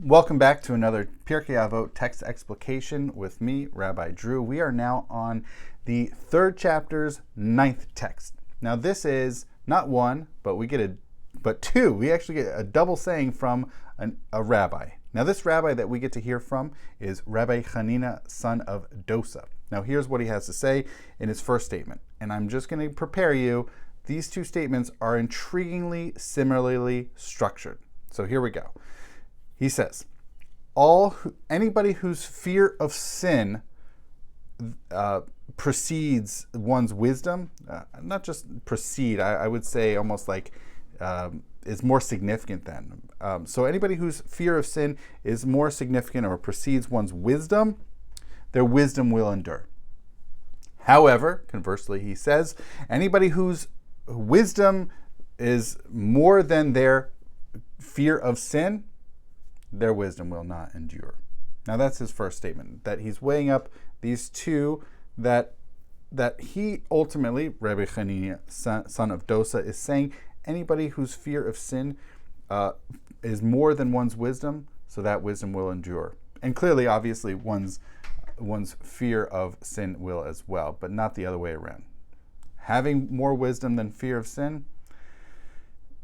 Welcome back to another Pirkei Avot text explication with me, Rabbi Drew. We are now on the third chapter's 9th text. Now this is not one, but two. We actually get a double saying from a rabbi. Now this rabbi that we get to hear from is Rabbi Hanina, son of Dosa. Now here's what he has to say in his first statement. And I'm just going to prepare you. These two statements are intriguingly similarly structured. So here we go. He says, anybody whose fear of sin precedes one's wisdom, not just precede, I would say almost like is more significant than. So anybody whose fear of sin is more significant or precedes one's wisdom, their wisdom will endure. However, conversely, he says, anybody whose wisdom is more than their fear of sin, their wisdom will not endure. Now that's his first statement, that he's weighing up these two, that he ultimately, Rabbi Hanina, son of Dosa, is saying anybody whose fear of sin is more than one's wisdom, so that wisdom will endure. And clearly, obviously, one's fear of sin will as well, but not the other way around. Having more wisdom than fear of sin,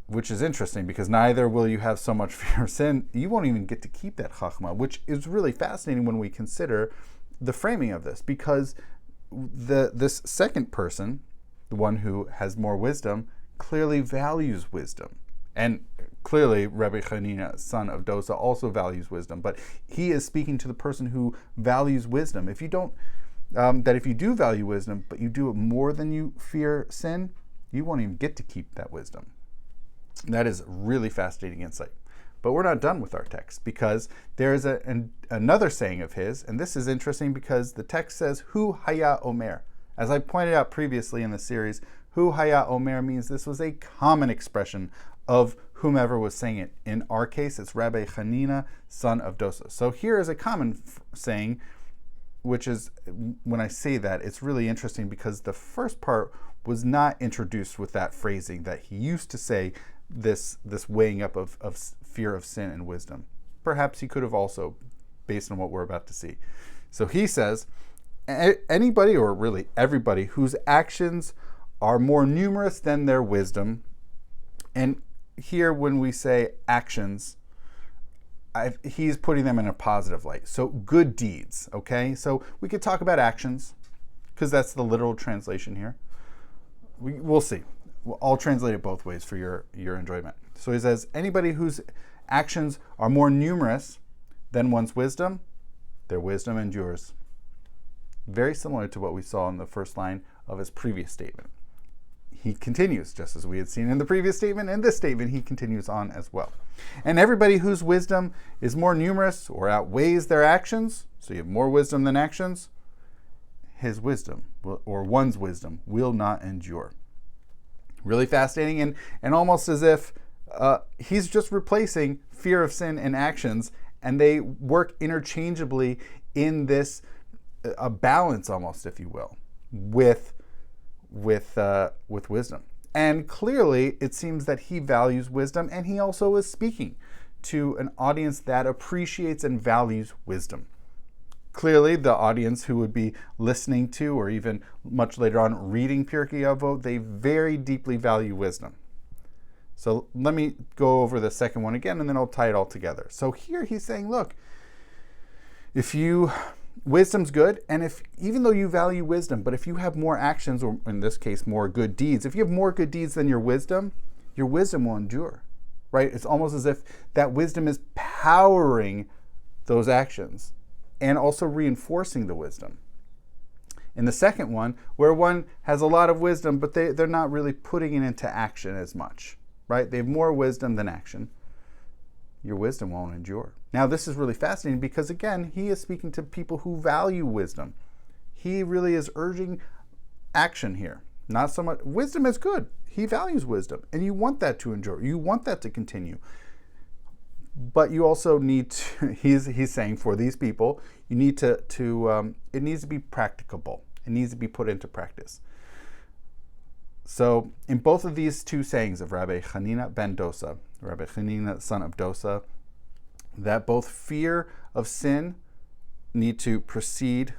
which is interesting because neither will you have so much fear of sin, you won't even get to keep that chachma, which is really fascinating when we consider the framing of this, because this second person, the one who has more wisdom, clearly values wisdom. And clearly Rabbi Hanina, son of Dosa, also values wisdom, but he is speaking to the person who values wisdom. If you do value wisdom, but you do it more than you fear sin, you won't even get to keep that wisdom. That is really fascinating insight. But we're not done with our text, because there is another saying of his, and this is interesting because the text says, Hu haya omer. As I pointed out previously in the series, Hu haya omer means this was a common expression of whomever was saying it. In our case, it's Rabbi Hanina, son of Dosa. So here is a common saying, which is, when I say that, it's really interesting because the first part was not introduced with that phrasing that he used to say, this weighing up of fear of sin and wisdom. Perhaps he could have also, based on what we're about to see. So he says, anybody, or really everybody, whose actions are more numerous than their wisdom. And here when we say actions, he's putting them in a positive light. So good deeds, okay? So we could talk about actions, because that's the literal translation here. We'll see. I'll translate it both ways for your enjoyment. So he says, anybody whose actions are more numerous than one's wisdom, their wisdom endures. Very similar to what we saw in the first line of his previous statement. He continues, just as we had seen in the previous statement. In this statement, he continues on as well. And everybody whose wisdom is more numerous or outweighs their actions, so you have more wisdom than actions, his wisdom, or one's wisdom, will not endure. Really fascinating, and almost as if he's just replacing fear of sin and actions, and they work interchangeably in this a balance, almost, if you will, with wisdom. And clearly, it seems that he values wisdom, and he also is speaking to an audience that appreciates and values wisdom. Clearly, the audience who would be listening to, or even much later on reading Pirkei Avot, they very deeply value wisdom. So let me go over the second one again, and then I'll tie it all together. So here he's saying, look, wisdom's good, and even though you value wisdom, but if you have more actions, or in this case, more good deeds, if you have more good deeds than your wisdom will endure, right? It's almost as if that wisdom is powering those actions and also reinforcing the wisdom. In the second one, where one has a lot of wisdom, but they're not really putting it into action as much, right? They have more wisdom than action. Your wisdom won't endure. Now, this is really fascinating because, again, he is speaking to people who value wisdom. He really is urging action here. Not so much. Wisdom is good. He values wisdom, and you want that to endure. You want that to continue. But you also need to, he's saying for these people, you need to it needs to be practicable. It needs to be put into practice. So in both of these two sayings of Rabbi Hanina ben Dosa, Rabbi Hanina, son of Dosa, that both fear of sin need to precede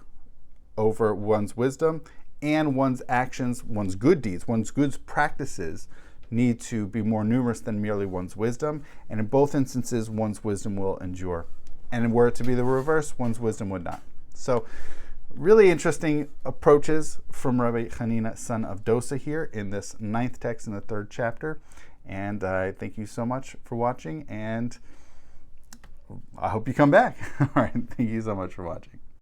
over one's wisdom, and one's actions, one's good deeds, one's good practices need to be more numerous than merely one's wisdom. And in both instances, one's wisdom will endure. And were it to be the reverse, one's wisdom would not. So really interesting approaches from Rabbi Hanina, son of Dosa, here in this 9th text in the 3rd chapter. And I thank you so much for watching, and I hope you come back. All right, thank you so much for watching.